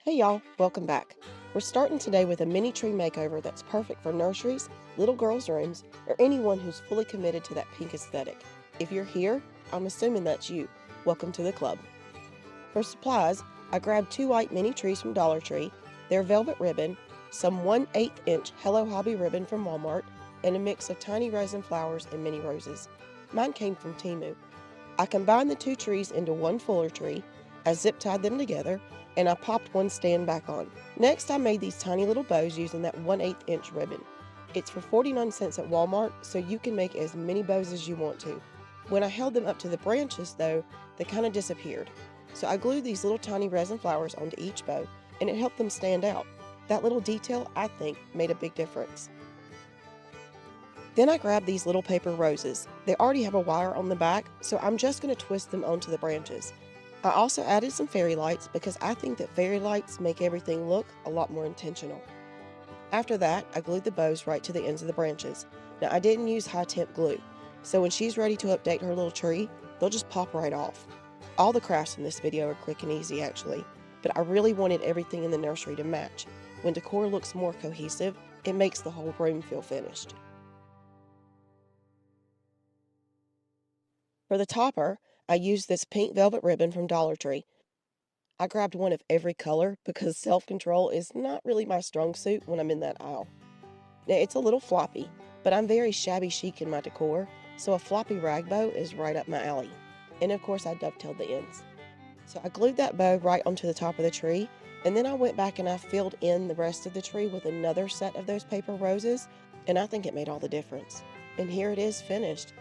Hey y'all, welcome back. We're starting today with a mini tree makeover that's perfect for nurseries, little girls' rooms, or anyone who's fully committed to that pink aesthetic. If you're here, I'm assuming that's you. Welcome to the club. For supplies, I grabbed 2 white mini trees from Dollar Tree, their velvet ribbon, some 1/8 inch Hello Hobby ribbon from Walmart, and a mix of tiny resin flowers and mini roses. Mine came from Temu. I combined the 2 trees into one fuller tree, I zip-tied them together, and I popped one stand back on. Next, I made these tiny little bows using that 1/8 inch ribbon. It's for 49 cents at Walmart, so you can make as many bows as you want to. When I held them up to the branches, though, they kind of disappeared. So I glued these little tiny resin flowers onto each bow, and it helped them stand out. That little detail, I think, made a big difference. Then I grabbed these little paper roses. They already have a wire on the back, so I'm just going to twist them onto the branches. I also added some fairy lights because I think that fairy lights make everything look a lot more intentional. After that, I glued the bows right to the ends of the branches. Now, I didn't use high temp glue, so when she's ready to update her little tree, they'll just pop right off. All the crafts in this video are quick and easy actually, but I really wanted everything in the nursery to match. When decor looks more cohesive, it makes the whole room feel finished. For the topper, I used this pink velvet ribbon from Dollar Tree. I grabbed one of every color because self-control is not really my strong suit when I'm in that aisle. Now, it's a little floppy, but I'm very shabby chic in my decor, so a floppy rag bow is right up my alley. And of course, I dovetailed the ends. So I glued that bow right onto the top of the tree, and then I went back and I filled in the rest of the tree with another set of those paper roses, and I think it made all the difference. And here it is finished.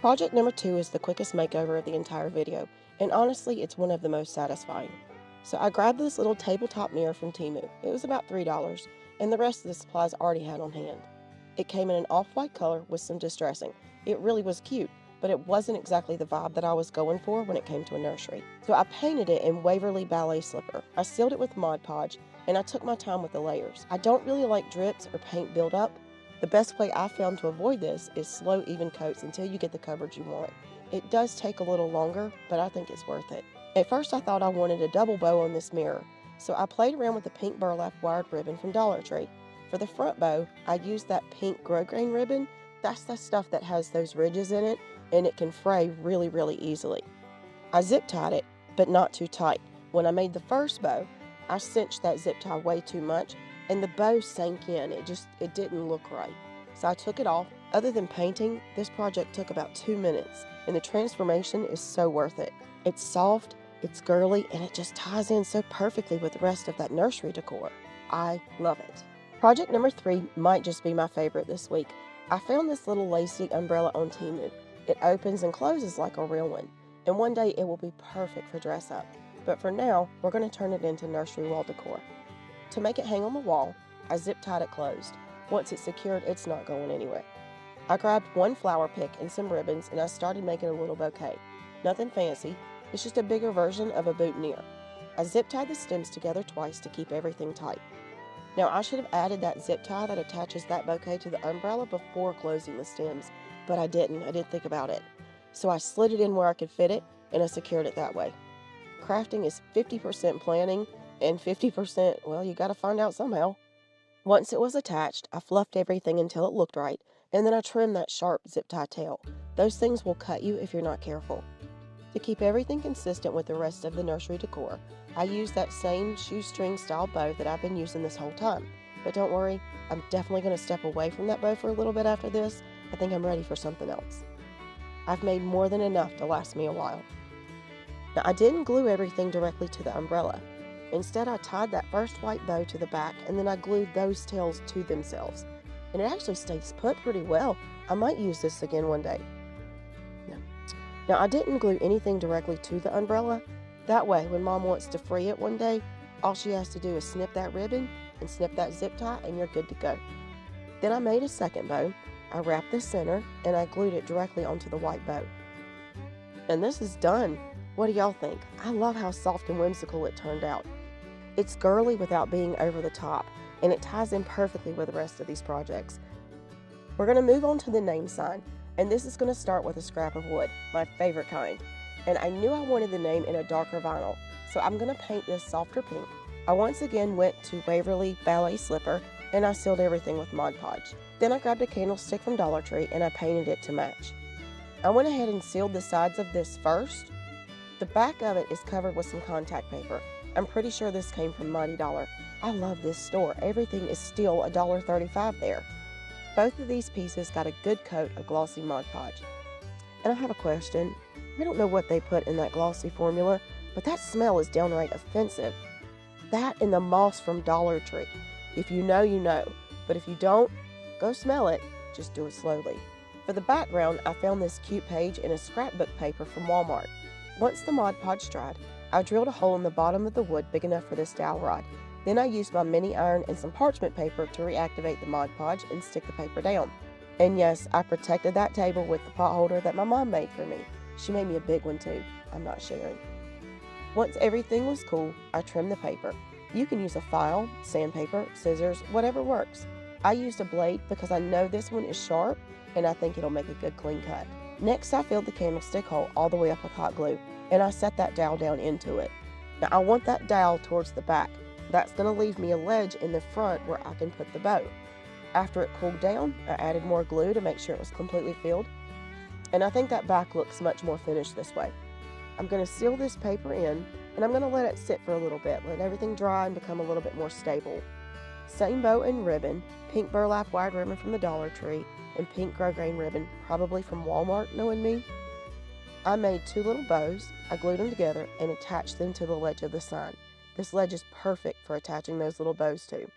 Project number 2 is the quickest makeover of the entire video, and honestly, it's one of the most satisfying. So I grabbed this little tabletop mirror from Temu. It was about $3, and the rest of the supplies I already had on hand. It came in an off-white color with some distressing. It really was cute, but it wasn't exactly the vibe that I was going for when it came to a nursery. So I painted it in Waverly Ballet Slipper. I sealed it with Mod Podge, and I took my time with the layers. I don't really like drips or paint buildup. The best way I found to avoid this is slow, even coats until you get the coverage you want. It does take a little longer, but I think it's worth it. At first I thought I wanted a double bow on this mirror, so I played around with the pink burlap wired ribbon from Dollar Tree. For the front bow, I used that pink grosgrain ribbon. That's the stuff that has those ridges in it, and it can fray really easily. I zip tied it, but not too tight. When I made the first bow, I cinched that zip tie way too much, and the bow sank in. It didn't look right. So I took it off. Other than painting, this project took about 2 minutes, and the transformation is so worth it. It's soft, it's girly, and it just ties in so perfectly with the rest of that nursery decor. I love it. Project number 3 might just be my favorite this week. I found this little lacy umbrella on Temu. It opens and closes like a real one, and one day it will be perfect for dress up. But for now, we're going to turn it into nursery wall decor. To make it hang on the wall, I zip-tied it closed. Once it's secured, it's not going anywhere. I grabbed one flower pick and some ribbons, and I started making a little bouquet. Nothing fancy, it's just a bigger version of a boutonniere. I zip-tied the stems together twice to keep everything tight. Now, I should have added that zip tie that attaches that bouquet to the umbrella before closing the stems, but I didn't think about it. So I slid it in where I could fit it, and I secured it that way. Crafting is 50% planning, and 50%, well, you gotta find out somehow. Once it was attached, I fluffed everything until it looked right, and then I trimmed that sharp zip tie tail. Those things will cut you if you're not careful. To keep everything consistent with the rest of the nursery decor, I used that same shoestring style bow that I've been using this whole time. But don't worry, I'm definitely going to step away from that bow for a little bit after this. I think I'm ready for something else. I've made more than enough to last me a while. Now, I didn't glue everything directly to the umbrella. Instead, I tied that first white bow to the back, and then I glued those tails to themselves. And it actually stays put pretty well. I might use this again one day. Now, I didn't glue anything directly to the umbrella. That way, when Mom wants to free it one day, all she has to do is snip that ribbon and snip that zip tie, and you're good to go. Then I made a second bow. I wrapped the center, and I glued it directly onto the white bow. And this is done. What do y'all think? I love how soft and whimsical it turned out. It's girly without being over the top, and it ties in perfectly with the rest of these projects. We're going to move on to the name sign, and this is going to start with a scrap of wood, my favorite kind. and I knew I wanted the name in a darker vinyl, so I'm going to paint this softer pink. I once again went to Waverly Ballet Slipper, and I sealed everything with Mod Podge. Then I grabbed a candlestick from Dollar Tree and I painted it to match. I went ahead and sealed the sides of this first. The back of it is covered with some contact paper. I'm pretty sure this came from Mighty Dollar. I love this store. Everything is still $1.35 there. Both of these pieces got a good coat of glossy Mod Podge. And I have a question. I don't know what they put in that glossy formula, but that smell is downright offensive. That and the moss from Dollar Tree. If you know, you know. But if you don't, go smell it. Just do it slowly. For the background, I found this cute page in a scrapbook paper from Walmart. Once the Mod Podge dried, I drilled a hole in the bottom of the wood big enough for this dowel rod. Then I used my mini iron and some parchment paper to reactivate the Mod Podge and stick the paper down. And yes, I protected that table with the pot holder that my mom made for me. She made me a big one too. I'm not sharing. Once everything was cool, I trimmed the paper. You can use a file, sandpaper, scissors, whatever works. I used a blade because I know this one is sharp and I think it'll make a good clean cut. Next, I filled the candlestick hole all the way up with hot glue, and I set that dowel down into it. Now I want that dowel towards the back. That's going to leave me a ledge in the front where I can put the bow. After it cooled down, I added more glue to make sure it was completely filled, and I think that back looks much more finished this way. I'm going to seal this paper in, and I'm going to let it sit for a little bit, let everything dry and become a little bit more stable. Same bow and ribbon, pink burlap wired ribbon from the Dollar Tree, and pink grosgrain ribbon, probably from Walmart, knowing me. I made 2 little bows, I glued them together, and attached them to the ledge of the sign. This ledge is perfect for attaching those little bows to.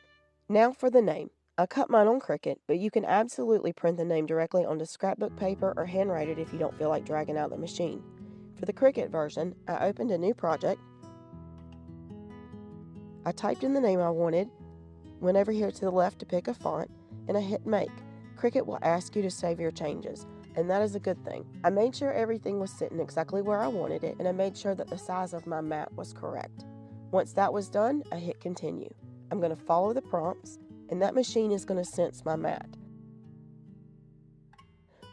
Now for the name. I cut mine on Cricut, but you can absolutely print the name directly onto scrapbook paper or handwrite it if you don't feel like dragging out the machine. For the Cricut version, I opened a new project. I typed in the name I wanted, went over here to the left to pick a font, and I hit make. Cricut will ask you to save your changes, and that is a good thing. I made sure everything was sitting exactly where I wanted it, and I made sure that the size of my mat was correct. Once that was done, I hit continue. I'm going to follow the prompts, and that machine is going to sense my mat.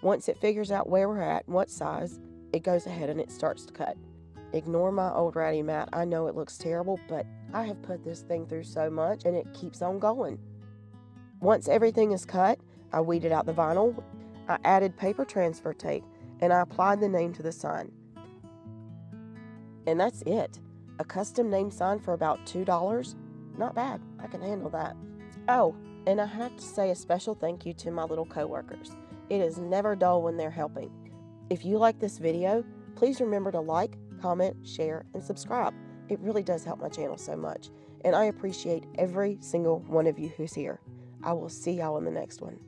Once it figures out where we're at and what size, it goes ahead and it starts to cut. Ignore my old ratty mat. I know it looks terrible, but I have put this thing through so much, and it keeps on going. Once everything is cut, I weeded out the vinyl, I added paper transfer tape, and I applied the name to the sign. And that's it. A custom name sign for about $2. Not bad. I can handle that. Oh, and I have to say a special thank you to my little coworkers. It is never dull when they're helping. If you like this video, please remember to like, comment, share, and subscribe. It really does help my channel so much, and I appreciate every single one of you who's here. I will see y'all in the next one.